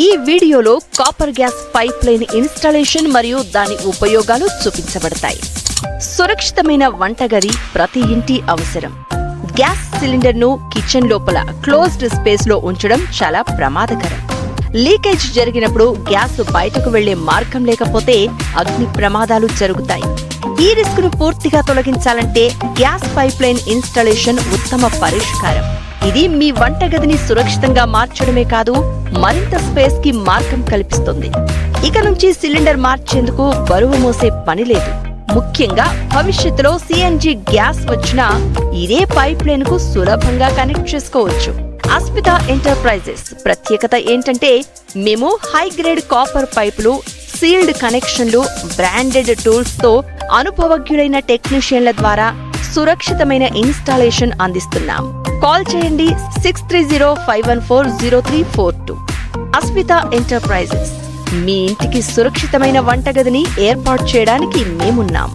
ఈ వీడియోలో copper gas pipe line installation మరియు దాని ఉపయోగాలు చూపించబడతాయి. సురక్షితమైన వంటగది ప్రతి ఇంటి అవసరం. గ్యాస్ సిలిండర్ ను కిచెన్ లోపల క్లోజ్డ్ స్పేస్ లో ఉంచడం చాలా ప్రమాదకరం. లీకేజ్ జరిగినప్పుడు గ్యాస్ బయటకు వెళ్లే మార్గం లేకపోతే అగ్ని ప్రమాదాలు జరుగుతాయి. ఈ రిస్క్ ను పూర్తిగా తొలగించాలంటే గ్యాస్ పైప్ లైన్ ఇన్స్టాలేషన్ ఉత్తమ పరిష్కారం. ఇది మీ వంటగదిని సురక్షితంగా మార్చడమే కాదు, మరింత స్పేస్ కి మార్గం కల్పిస్తుంది. ఇక నుంచి సిలిండర్ మార్చేందుకు బరువు మోసే పని లేదు. ముఖ్యంగా భవిష్యత్తులో సిఎన్జి గ్యాస్ వచ్చినా ఇదే పైప్ లైన్ కు సులభంగా కనెక్ట్ చేసుకోవచ్చు. అస్మిత ఎంటర్ప్రైజెస్ ప్రత్యేకత ఏంటంటే, మేము హై గ్రేడ్ కాపర్ పైపులు, సీల్డ్ కనెక్షన్లు, బ్రాండెడ్ టూల్స్ తో అనుభవజ్ఞులైన టెక్నీషియన్ల ద్వారా సురక్షితమైన ఇన్స్టాలేషన్ అందిస్తున్నాం. కాల్ చేయండి 6305140342. అస్మిత ఎంటర్ప్రైజెస్ మీ ఇంటికి సురక్షితమైన వంటగదిని ఏర్పాటు చేయడానికి మేమున్నాం.